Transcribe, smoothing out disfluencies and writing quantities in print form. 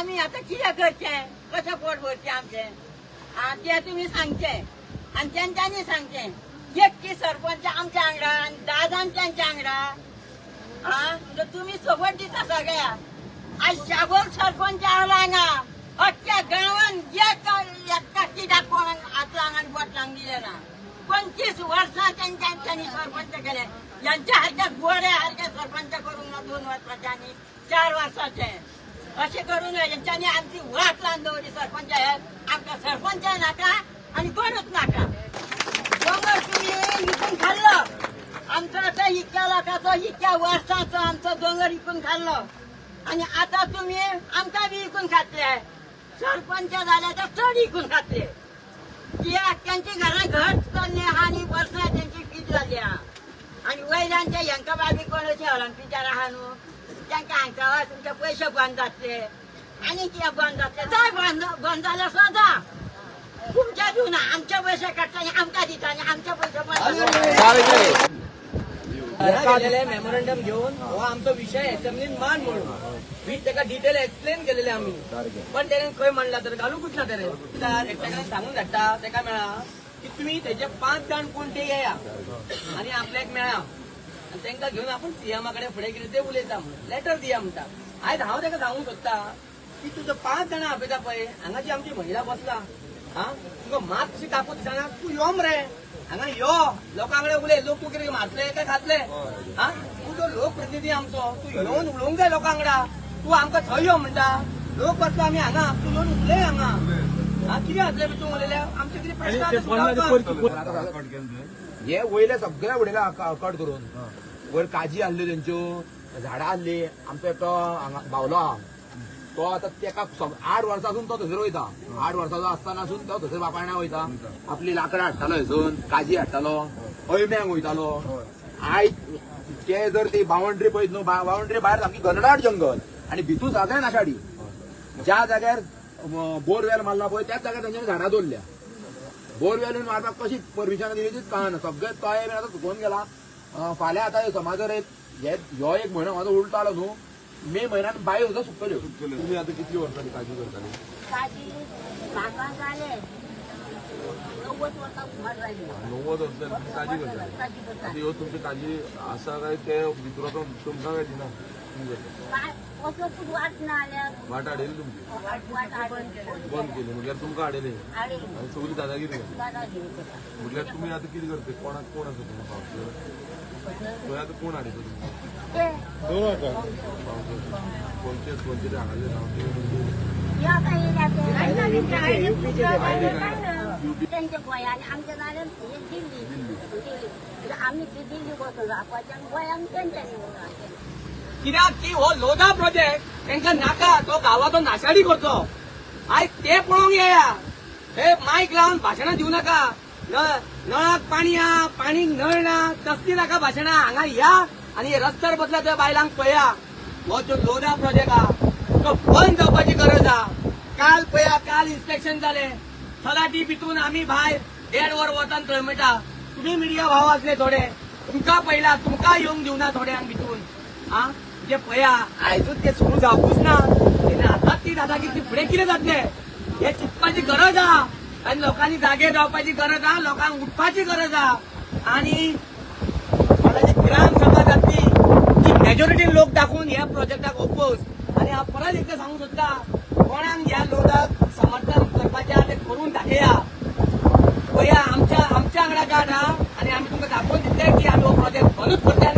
आम्ही आता किती करचे कसं पोट भरचे आमचे ते तुम्ही सांगचे आणि त्यांच्यानी सांगचे एकटी सरपंच आमच्या आंगडा आणि दादा त्यांच्या आंगडा तुम्ही सोबत दिता सगळ्या आज शाबोर सरपंच आला अख्ख्या गावान एकटा किडा कोण आतला अंगाने बोट लावून दिले ना 25 वर्षा त्यांनी सरपंच केले यांच्या हरक्यात गोड्या हरक्या सरपंच करून 2 वर्षाचे आणि 4 वर्षाचे असे करून यांच्यानी आमची वाट लांदवली सरपंच आहे आमचा सरपंच नाका आणि कोणच नाका डोंगर तुम्ही इकून खाल्लं आमचं आता इतक्या लाखाचं इतक्या वर्षाचं आमचं डोंगर इकून खाल्लं आणि आता तुम्ही आमचा बी इकून खातले सरपंच झाल्याचं चढ इकून खातले त्यांची घरा घर चालले आणि वर्ष त्यांची फीज झाली आणि वैलांच्या यांका बाबी कोणाची ऑलिम्पिकच्या राहणू त्यांच्या अंकावर तुमचे पैसे बंद जातले आणि ते बंद जातले काय बंद झालं सुद्धा तुमच्या देऊन आमच्या पैसे काढताना आमच्या देता आणि आमच्या पैसे मेमोरंडम घेऊन हो आमचा विषय असेंब्लीत मान म्हणून मी त्याला डिटेल एक्सप्लेन केलेले आम्ही पण त्याने खंय म्हणला तर घालू कुठला त्याने एकट्याकडे सांगून धाडटा तेका मेळा की तुम्ही त्याचे 5 जण कोण ते येया आणि आपल्याक मेळा आणि त्यांना घेऊन आपण सीएमाकडे फुडें कितें ते उलयता लेटर दिया म्हणटा आयज हांव ताका सांगूंक सोदता की तुजो 5 जाणां आपयता पळय हांगा जी आमची महिला बसला तुका मातशी कापूत दिसना तूं यो मरे हांगा यो लोकांकडे उलय लोक तू कितें मारतले काय खातले तू तो लोकप्रतिनिधी आमचो तू येवन उलोवंक जाय लोकांकडें तू आमकां थंय यो म्हणटा लोक बसलो आमी हांगा तू येवन उलय हांगा कितें जातलें तूं उलयल्या आमचे कितें प्रश्न हे वयले सगळे उडयला कट करून वयर काजी आहल्यो तेंच्यो झाडां आहली आमचो एकटो भावलो आहा तो आता तेका 8 वर्सांसून तो थंयसर वयता 8 वर्साचो आसतनासून तो थंयसर बापायण्या वयता आपली लाकडां हाडटालो थंयसून काजी हाडटालो अळम्यांक वयतालो आयज ते जर ती बावंड्री पळयत न्हू बावंड्री भायर सामकी घनदाट जंगल आणि भितूर सगळ्या नाशाडी ज्या जाग्यार बोरवेल मारला पळय त्याच जाग्यार तेंच्यांनी झाडां दवरल्या बोरवेल मारपाक कशी परमिशन दिली तीच कळना सगळे तळे बीन आतां सुकून गेला फाल्यां आतां समाजार ह्यो एक म्हयनो म्हाजो उलटो आलो न्हू मे महिन्यात बायो सुद्धा सुकतल्यो तुम्ही आता किती वर्षांनी काजी करताली काजी म्हाका जाले 90 वर्षांनी काजी करताली आता ह्यो तुमची काजी आसा काय ते भितुराचो तुमकां काय दिना वाट हाडयली तुमची बंद केली म्हटल्यार तुमकां हाडयले आनी सगळी दादागिरी म्हटल्यार तुमी आता कितें करते कोणाक कोण आसा तुमकां थंय आता कोण हाडयता कोणते हाडले त्यांच्या गोंयान आमच्या जाल्यार दिल्ली आमी ती दिल्ली बसून रावपाच्या गोंयान त्यांच्यानी कित्याक की हो लोधा प्रोजेक्ट तांकां नाका तो गावाचो नाशाडी करचो आयज ते पळोवंक येया हे मायक लावन भाशणां दिवं नाका नळाक पाणी हा पाणीक नळ ना तसली नाका भाशणां हांगा या आणि रस्त्यार बसला त्या बायलांक पळया हो जो लोधा प्रोजेक्ट हा तो बंद जावपाची गरज हा काल इन्स्पेक्शन जाले तलाठी भितून आमी भायर 1.5 वर वतान थंय मेळटा तुम्ही मिडिया भाव आसले थोडे तुमकां पळयला तुमकां येवंक दिवना थोड्यांक भितून जे पळया आयजूच ते सुरू जावपूच ना तेन्ना आतां ती दादागिरी फुडें कितें जातले हे चिंतपाची गरज आहा आनी लोकांनी जागे रावपाची गरज आहा लोकांक उठपाची गरज आहा आणि ग्राम समाजातली जी मेजॉरिटी लोक दाखवून ह्या प्रोजेक्टाक ओपोज आणि हांव परत एकदा सांगूंक सोदता कोणाक ह्या लोकांक समर्थन करपाचें ते करून दाखया पळया आमच्या आंगडा गाड आहा आणि आमी तुमकां दाखोवन दितले की आमी हो प्रोजेक्ट बंदूच करतले